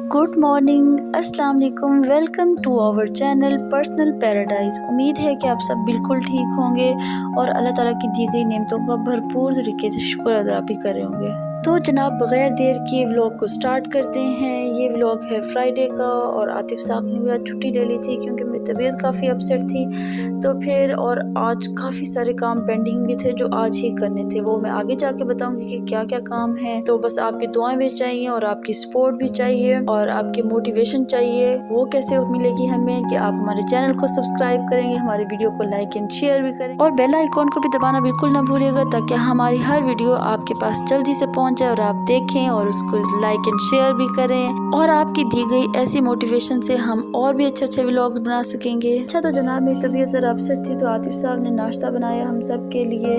Good morning, अस्सलाम वालेकुम। Welcome to our channel personal paradise. उम्मीद है कि आप सब बिल्कुल ठीक होंगे और अल्लाह ताला की दी गई नेमतों का भरपूर तरीके से शुक्र अदा भी कर रहे होंगे। तो जनाब बग़ैर देर किए व्लॉग को स्टार्ट करते हैं। ये व्लॉग है फ्राइडे का और आतिफ साहब ने भी आज छुट्टी ले ली थी क्योंकि मेरी तबीयत काफ़ी अपसेट थी। तो फिर और आज काफ़ी सारे काम पेंडिंग भी थे जो आज ही करने थे, वो मैं आगे जाके बताऊंगी कि क्या क्या काम है। तो बस आपकी दुआएं भी चाहिए और आपकी सपोर्ट भी चाहिए और आपकी मोटिवेशन चाहिए। वो कैसे मिलेगी हमें कि आप हमारे चैनल को सब्सक्राइब करेंगे, हमारे वीडियो को लाइक एंड शेयर भी करें और बेल आइकॉन को भी दबाना बिल्कुल ना भूलिएगा ताकि हमारी हर वीडियो आपके पास जल्दी से पहुंच जाए और आप देखें और उसको लाइक एंड शेयर भी करें। और आपकी दी गई ऐसी मोटिवेशन से हम और भी अच्छे व्लॉग्स बना सकेंगे। अच्छा, तो जनाब मेरी तबीयत जरा अपसेट थी तो आतिफ साहब ने नाश्ता बनाया हम सब के लिए।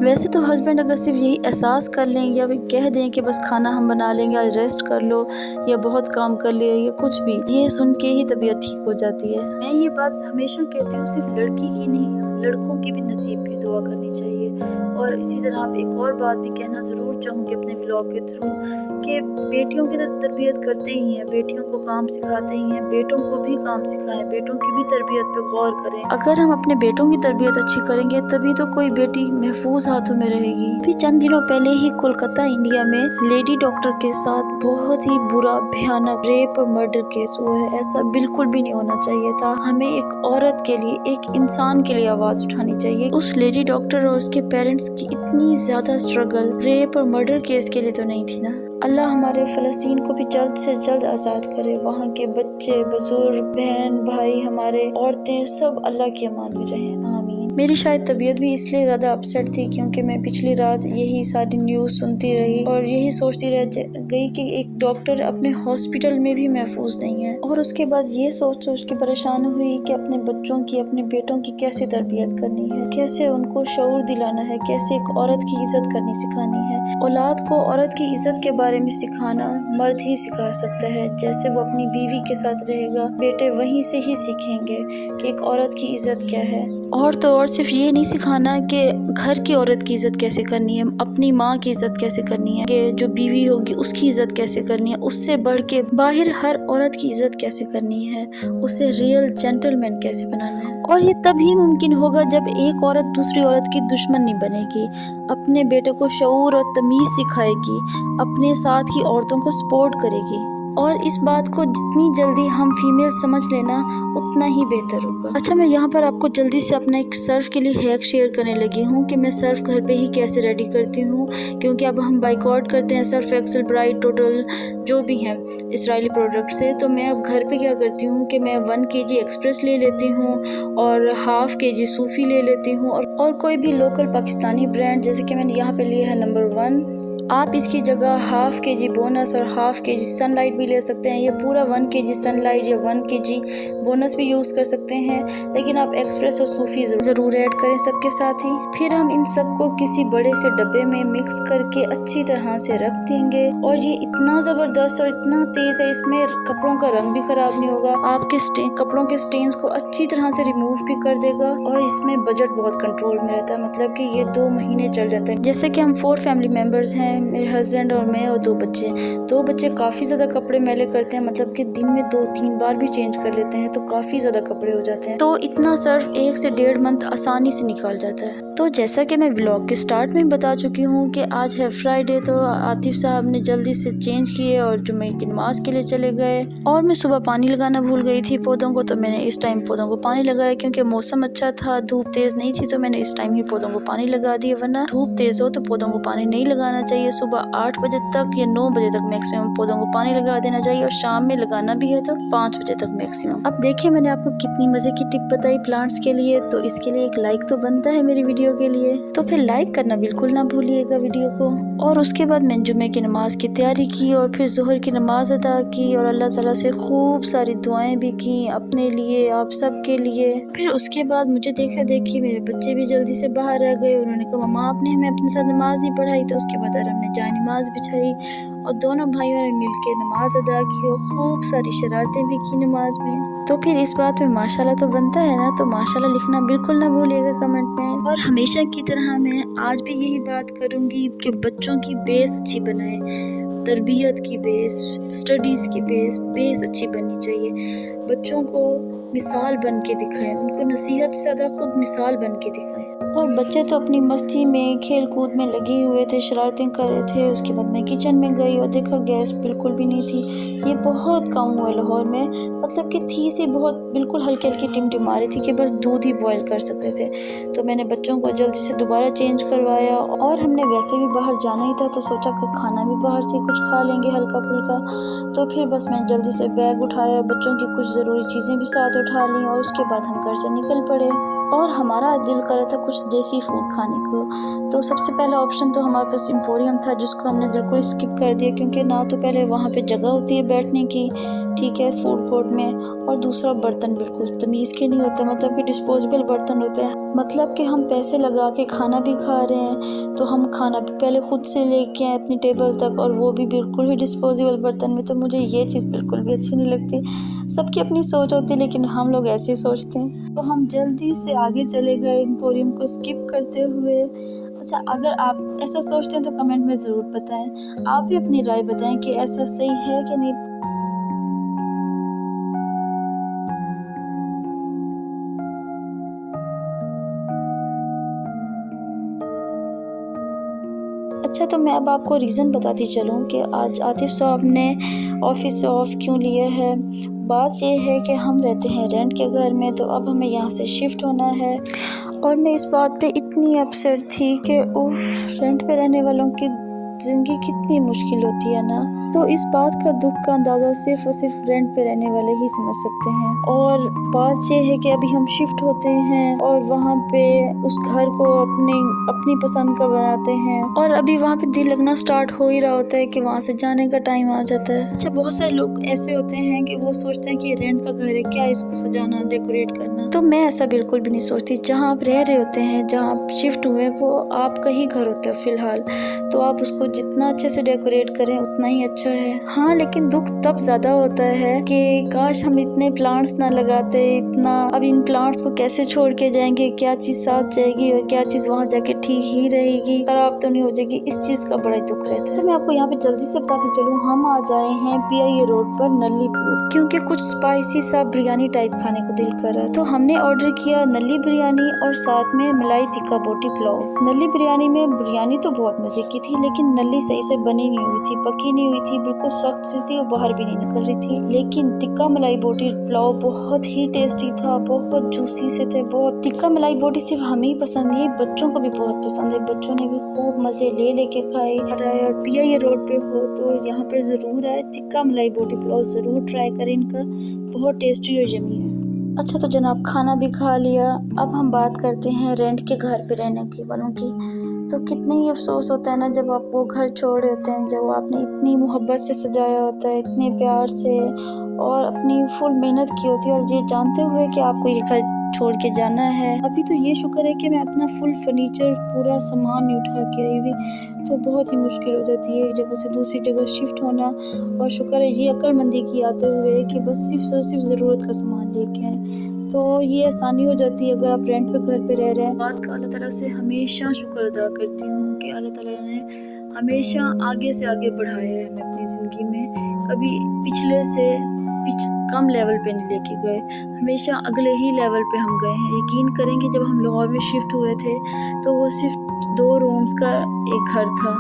वैसे तो हस्बैंड अगर सिर्फ यही एहसास कर लें या कह दें कि बस खाना हम बना लेंगे, आज रेस्ट कर लो या बहुत काम कर लिया या कुछ भी, ये सुन के ही तबीयत ठीक हो जाती है। मैं ये बात हमेशा कहती हूँ, सिर्फ लड़की की नहीं लड़कों की भी नसीब की दुआ करनी चाहिए। और इसी तरह आप एक और बात भी कहना ज़रूर चाहूँगी अपने व्लॉग के थ्रू कि बेटियों की तो तरबियत करते ही हैं, बेटियों को काम सिखाते ही हैं, बेटों को भी काम सिखाएं, बेटों की भी तरबियत पे गौर करें। अगर हम अपने बेटों की तरबियत अच्छी करेंगे तभी तो कोई बेटी महफूज हाथों में रहेगी। फिर चंद दिनों पहले ही कोलकाता इंडिया में लेडी डॉक्टर के साथ बहुत ही बुरा भयानक रेप और मर्डर केस हुआ है। ऐसा बिल्कुल भी नहीं होना चाहिए था। हमें एक औरत के लिए, एक इंसान के लिए आवाज उठानी चाहिए। उस लेडी डॉक्टर और उसके पेरेंट्स की इतनी ज्यादा स्ट्रगल रेप और मर्डर केस के लिए तो नहीं थी ना। अल्लाह हमारे फ़लस्तीन को भी जल्द से जल्द आज़ाद करे। वहाँ के बच्चे, बुजुर्ग, बहन, भाई, हमारे औरतें सब अल्लाह की अमान में रहें, आमीन। मेरी शायद तबीयत भी इसलिए ज़्यादा अपसेट थी क्योंकि मैं पिछली रात यही सारी न्यूज़ सुनती रही और यही सोचती रह गई कि एक डॉक्टर अपने हॉस्पिटल में भी महफूज नहीं है। और उसके बाद ये सोच के परेशान हुई कि अपने बच्चों की, अपने बेटों की कैसे तरबियत करनी है, कैसे उनको शऊर दिलाना है, कैसे एक औरत की इज्जत करनी सिखानी है। औलाद को औरत की इज्जत के बारे में सिखाना मर्द ही सिखा सकता है। जैसे वो अपनी बीवी के साथ रहेगा, बेटे वहीं से ही सीखेंगे कि एक औरत की इज्जत क्या है। और तो और सिर्फ ये नहीं सिखाना कि घर की औरत की इज्जत कैसे करनी है, अपनी माँ की इज्जत कैसे करनी है, कि जो बीवी होगी उसकी इज्जत कैसे करनी है, उससे बढ़ के बाहर हर औरत की इज्जत कैसे करनी है, उसे रियल जेंटलमैन कैसे बनाना है। और ये तभी मुमकिन होगा जब एक औरत दूसरी औरत की दुश्मन नहीं बनेगी, अपने बेटे को शऊर और तमीज़ सिखाएगी, अपने साथ ही औरतों को सपोर्ट करेगी। और इस बात को जितनी जल्दी हम फीमेल समझ लेना उतना ही बेहतर होगा। अच्छा, मैं यहाँ पर आपको जल्दी से अपना एक सर्फ के लिए हैक शेयर करने लगी हूँ कि मैं सर्फ घर पे ही कैसे रेडी करती हूँ, क्योंकि अब हम बाइकआउट करते हैं सर्फ एक्सेल, ब्राइट, टोटल जो भी हैं इसराइली प्रोडक्ट से। तो मैं अब घर पे क्या करती हूँ कि मैं 1 kg एक्सप्रेस ले लेती हूँ और ½ kg सूफी ले लेती हूँ और कोई भी लोकल पाकिस्तानी ब्रांड, जैसे कि मैंने यहाँ पे लिया है नंबर 1। आप इसकी जगह ½ kg बोनस और ½ kg सनलाइट भी ले सकते हैं। ये पूरा 1 kg सनलाइट या 1 kg बोनस भी यूज़ कर सकते हैं, लेकिन आप एक्सप्रेस और सूफी ज़रूर ऐड करें सबके साथ ही। फिर हम इन सबको किसी बड़े से डब्बे में मिक्स करके अच्छी तरह से रख देंगे। और ये इतना ज़बरदस्त और इतना तेज़ है, इसमें कपड़ों का रंग भी ख़राब नहीं होगा, आपके कपड़ों के स्टेन्स को अच्छी तरह से रिमूव भी कर देगा। और इसमें बजट बहुत कंट्रोल में रहता है, मतलब कि ये 2 महीने चल जाते हैं। जैसे कि हम 4 फैमिली मेम्बर्स हैं, मेरे हस्बैंड और मैं और 2 बच्चे काफ़ी ज़्यादा कपड़े मैले करते हैं, मतलब कि दिन में 2-3 बार भी चेंज कर लेते हैं, तो काफ़ी ज़्यादा कपड़े हो जाते हैं। तो इतना सर्फ 1 से 1.5 मंथ आसानी से निकाल जाता है। तो जैसा कि मैं व्लॉग के स्टार्ट में बता चुकी हूँ कि आज है फ्राइडे, तो आतिफ साहब ने जल्दी से चेंज किए और जुम्मे की नमाज के लिए चले गए। और मैं सुबह पानी लगाना भूल गई थी पौधों को, तो मैंने इस टाइम पौधों को पानी लगाया क्योंकि मौसम अच्छा था, धूप तेज़ नहीं थी, तो मैंने इस टाइम ही पौधों को पानी लगा दिया। वरना धूप तेज़ हो तो पौधों को पानी नहीं लगाना चाहिए। सुबह 8 बजे तक या 9 बजे तक मैक्सिमम पौधों को पानी लगा देना चाहिए और शाम में लगाना भी है तो 5 बजे तक मैक्सिमम। अब देखिए मैंने आपको कितनी मज़े की टिप बताई प्लांट्स के लिए, तो इसके लिए एक लाइक तो बनता है मेरी वीडियो के लिए, तो फिर लाइक करना बिल्कुल ना भूलिएगा वीडियो को। और उसके बाद मैंने जुम्मे की नमाज की तैयारी की और फिर ज़ोहर की नमाज अदा की और अल्लाह ताला से खूब सारी दुआएं भी की अपने लिए, आप सब के लिए। फिर उसके बाद मुझे देखा देखी मेरे बच्चे भी जल्दी से बाहर आ गए। उन्होंने कहा मम्मा आपने हमें अपने साथ नमाज नहीं पढ़ाई, तो उसके बाद हमने जाए नमाज बिछाई और दोनों भाइयों ने मिलकर नमाज अदा की और खूब सारी शरारतें भी की नमाज में। तो फिर इस बात में माशाल्लाह तो बनता है ना, तो माशाल्लाह लिखना बिल्कुल ना भूलिएगा कमेंट में। और हमेशा की तरह मैं आज भी यही बात करूंगी कि बच्चों की बेस अच्छी बनाए, तरबियत की बेस, स्टडीज़ की बेस अच्छी बननी चाहिए। बच्चों को मिसाल बन के दिखाएं, उनको नसीहत से ज़्यादा खुद मिसाल बन के दिखाएं। और बच्चे तो अपनी मस्ती में, खेल कूद में लगे हुए थे, शरारतें कर रहे थे। उसके बाद मैं किचन में गई और देखा गैस बिल्कुल भी नहीं थी। ये बहुत कम हुआ लाहौर में, मतलब कि थी सी बहुत, बिल्कुल हल्की हल्की टिमटिमा रही थी कि बस दूध ही बॉयल कर सकते थे। तो मैंने बच्चों को जल्दी से दोबारा चेंज करवाया और हमने वैसे भी बाहर जाना ही था, तो सोचा कि खाना भी बाहर से कुछ खा लेंगे हल्का फुल्का। तो फिर बस मैं जल्दी से बैग उठाया, बच्चों की कुछ ज़रूरी चीज़ें भी साथ उठा ली और उसके बाद हम घर से निकल पड़े। और हमारा दिल कर रहा था कुछ देसी फूड खाने को। तो सबसे पहला ऑप्शन तो हमारे पास एम्पोरियम था, जिसको हमने बिल्कुल स्किप कर दिया, क्योंकि ना तो पहले वहाँ पे जगह होती है बैठने की, ठीक है, फूड कोर्ट में, और दूसरा बर्तन बिल्कुल तमीज़ के नहीं होते, मतलब कि डिस्पोजेबल बर्तन होते हैं। मतलब कि हम पैसे लगा के खाना भी खा रहे हैं, तो हम खाना भी पहले खुद से लेके आए अपनी टेबल तक, और वो भी बिल्कुल ही डिस्पोजेबल बर्तन में। तो मुझे ये चीज़ बिल्कुल भी अच्छी नहीं लगती। सबकी अपनी सोच होती है, लेकिन हम लोग ऐसे ही सोचते हैं। तो हम जल्दी से आगे चले गए एम्पोरियम को स्किप करते हुए। अच्छा, अगर आप ऐसा सोचते हैं तो कमेंट में ज़रूर बताएं। आप भी अपनी राय बताएं कि ऐसा सही है कि नहीं। अच्छा, तो मैं अब आपको रीज़न बताती चलूँ कि आज आतिफ़ साहब ने ऑफ़िस से ऑफ़ क्यों लिया है। बात ये है कि हम रहते हैं रेंट के घर में, तो अब हमें यहाँ से शिफ्ट होना है। और मैं इस बात पे इतनी अपसेट थी कि उफ़, रेंट पे रहने वालों की ज़िंदगी कितनी मुश्किल होती है ना। तो इस बात का दुख का अंदाज़ा सिर्फ़ और सिर्फ रेंट पे रहने वाले ही समझ सकते हैं। और बात ये है कि अभी हम शिफ्ट होते हैं और वहाँ पे उस घर को अपनी पसंद का बनाते हैं, और अभी वहाँ पे दिल लगना स्टार्ट हो ही रहा होता है कि वहाँ से जाने का टाइम आ जाता है। अच्छा, बहुत सारे लोग ऐसे होते हैं कि वो सोचते हैं कि ये रेंट का घर है, क्या इसको सजाना, डेकोरेट करना। तो मैं ऐसा बिल्कुल भी नहीं सोचती। जहाँ आप रह रहे होते हैं, जहाँ आप शिफ्ट हुए, वो आपका ही घर होता है फ़िलहाल, तो आप उसको जितना अच्छे से डेकोरेट करें उतना ही अच्छा है। हाँ, लेकिन दुख तब ज़्यादा होता है कि काश हम इतने प्लांट्स ना लगाते, इतना। अब इन प्लांट्स को कैसे छोड़ के जाएंगे, क्या चीज़ साथ जाएगी और क्या चीज़ वहाँ जाके ठीक ही रहेगी, खराब तो नहीं हो जाएगी। इस चीज़ का बड़ा दुख रहता है। तो मैं आपको यहाँ पे जल्दी से बताती चलूँ, हम आ जाए हैं PIA रोड पर नल्लीपुर, क्योंकि कुछ स्पाइसी सा बिरयानी टाइप खाने को दिल कर रहा है। तो हमने ऑर्डर किया नल्ली बिरयानी और साथ में मलाई टिक्का बोटी पुलाव। नल्ली बिरयानी में बिरयानी तो बहुत मज़े की थी, लेकिन नल्ली सही से बनी नहीं हुई थी, पकी नहीं हुई थी, बिल्कुल सख्त सी थी और बाहर भी नहीं निकल रही थी। लेकिन टिक्का मलाई बोटी पुलाव बहुत ही टेस्टी था, बहुत जूसी से थे, बहुत। टिक्का मलाई बोटी सिर्फ हमें ही पसंद नहीं, बच्चों को भी बहुत पसंद है। बच्चों ने भी खूब मज़े ले लेके खाए। और PIA रोड पे हो तो यहाँ पर ज़रूर आए, टिक्का मलाई बोटी पुलाव ज़रूर ट्राई करें, इनका बहुत टेस्टी और यम्मी है। अच्छा, तो जनाब खाना भी खा लिया, अब हम बात करते हैं रेंट के घर पे रहने की वालों की। तो कितने ही अफसोस होता है ना जब आप वो घर छोड़ रहे होते हैं, जब आपने इतनी मोहब्बत से सजाया होता है, इतने प्यार से, और अपनी फुल मेहनत की होती है, और ये जानते हुए कि आपको ये घर छोड़ के जाना है। अभी तो ये शुक्र है कि मैं अपना फुल फर्नीचर, पूरा सामान नहीं उठा के आई हुई, तो बहुत ही मुश्किल हो जाती है एक जगह से दूसरी जगह शिफ्ट होना। और शुक्र है ये अक्लमंदी की आते हुए कि बस सिर्फ ज़रूरत का सामान लेके आए, तो ये आसानी हो जाती है अगर आप रेंट पे घर पे रह रहे हैं। बात का अल्लाह ताला से हमेशा शुक्र अदा करती हूँ कि अल्लाह ताला ने हमेशा आगे से आगे बढ़ाया है हमें अपनी ज़िंदगी में। कभी पिछले से कम लेवल पे नहीं लेके गए, हमेशा अगले ही लेवल पे हम गए हैं। यकीन करेंगे, जब हम लाहौर में शिफ्ट हुए थे तो वो सिर्फ 2 रूम्स का एक घर था,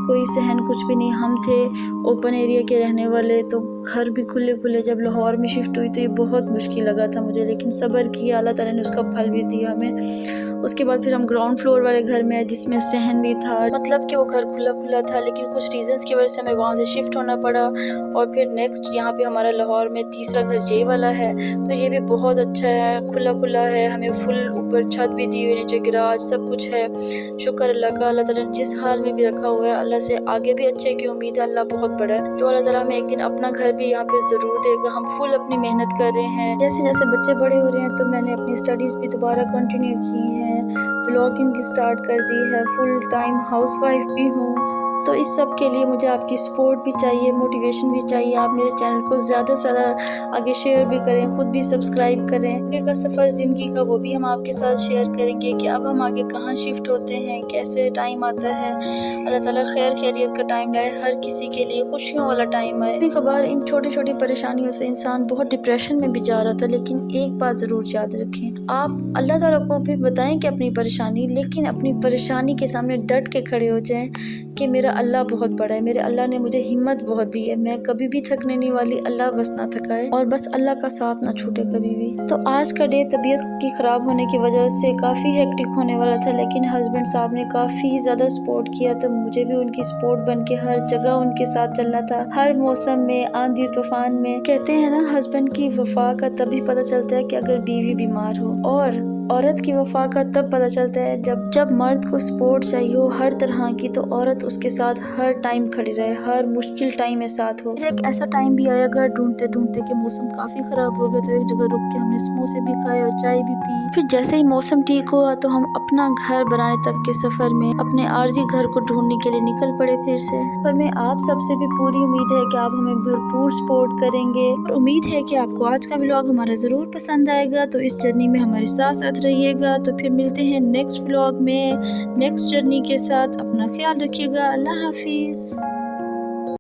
कोई सहन कुछ भी नहीं। हम थे ओपन एरिया के रहने वाले, तो घर भी खुले खुले। जब लाहौर में शिफ्ट हुई तो ये बहुत मुश्किल लगा था मुझे, लेकिन सब्र किया, अल्लाह ताला ने उसका फल भी दिया हमें। उसके बाद फिर हम ग्राउंड फ्लोर वाले घर में, जिसमें सहन भी था, मतलब कि वो घर खुला खुला था, लेकिन कुछ रीजंस की वजह से हमें वहाँ से शिफ्ट होना पड़ा। और फिर नेक्स्ट यहाँ पे हमारा लाहौर में तीसरा घर ये वाला है, तो ये भी बहुत अच्छा है, खुला खुला है, हमें फुल ऊपर छत भी दी हुई, नीचे गैराज, सब कुछ है। शुक्र अल्लाह का, अल्लाह ताला ने जिस हाल में भी रखा हुआ है, अल्लाह से आगे भी अच्छे की उम्मीद है। अल्लाह बहुत बड़ा है, तो अल्लाह ताला हमें एक दिन अपना घर भी यहाँ पे ज़रूर देगा। हम फुल अपनी मेहनत कर रहे हैं। जैसे जैसे बच्चे बड़े हो रहे हैं, तो मैंने अपनी स्टडीज़ भी दोबारा कंटिन्यू की हैं, व्लॉगिंग भी स्टार्ट कर दी है, फुल टाइम हाउसवाइफ भी हूँ। तो इस सब के लिए मुझे आपकी सपोर्ट भी चाहिए, मोटिवेशन भी चाहिए। आप मेरे चैनल को ज़्यादा से ज़्यादा आगे शेयर भी करें, ख़ुद भी सब्सक्राइब करें। आगे का सफ़र ज़िंदगी का वो भी हम आपके साथ शेयर करेंगे कि अब हम आगे कहाँ शिफ्ट होते हैं, कैसे टाइम आता है। अल्लाह ताला खैर खैरियत का टाइम लाए, हर किसी के लिए खुशियों वाला टाइम आए। कभी कभार इन छोटी छोटी परेशानियों से इंसान बहुत डिप्रेशन में भी जा रहा था, लेकिन एक बात ज़रूर याद रखें, आप अल्लाह ताला को भी बताएं कि अपनी परेशानी, लेकिन अपनी परेशानी के सामने डट के खड़े हो जाएं कि मेरा अल्लाह बहुत बड़ा है, मेरे अल्लाह ने मुझे हिम्मत बहुत दी है, मैं कभी भी थकने नहीं वाली, अल्लाह बस ना थकाए और बस अल्लाह का साथ ना छूटे कभी भी। तो आज का डे तबीयत की ख़राब होने की वजह से काफ़ी हेक्टिक होने वाला था, लेकिन हस्बैंड साहब ने काफ़ी ज़्यादा सपोर्ट किया, तो मुझे भी उनकी सपोर्ट बन के हर जगह उनके साथ चलना था, हर मौसम में, आंधी तूफान में। कहते हैं ना, हस्बैंड की वफा का तभी पता चलता है कि अगर बीवी बीमार हो, और औरत की वफा का तब पता चलता है जब मर्द को सपोर्ट चाहिए हो हर तरह की, तो औरत उसके साथ हर टाइम खड़ी रहे, हर मुश्किल टाइम में साथ हो। फिर एक ऐसा टाइम भी आया घर ढूंढते ढूंढते कि मौसम काफ़ी ख़राब हो गया, तो एक जगह रुक के हमने समोसे भी खाए और चाय भी पी। फिर जैसे ही मौसम ठीक हुआ तो हम अपना घर बनाने तक के सफ़र में अपने आर्जी घर को ढूंढने के लिए निकल पड़े फिर से। पर मैं आप सबसे भी पूरी उम्मीद है कि आप हमें भरपूर सपोर्ट करेंगे। उम्मीद है कि आपको आज का व्लॉग हमारा ज़रूर पसंद आएगा, तो इस जर्नी में हमारे साथ साथ रहिएगा। तो फिर मिलते हैं नेक्स्ट व्लॉग में, नेक्स्ट जर्नी के साथ। अपना ख्याल रखिएगा। अल्लाह हाफिज़।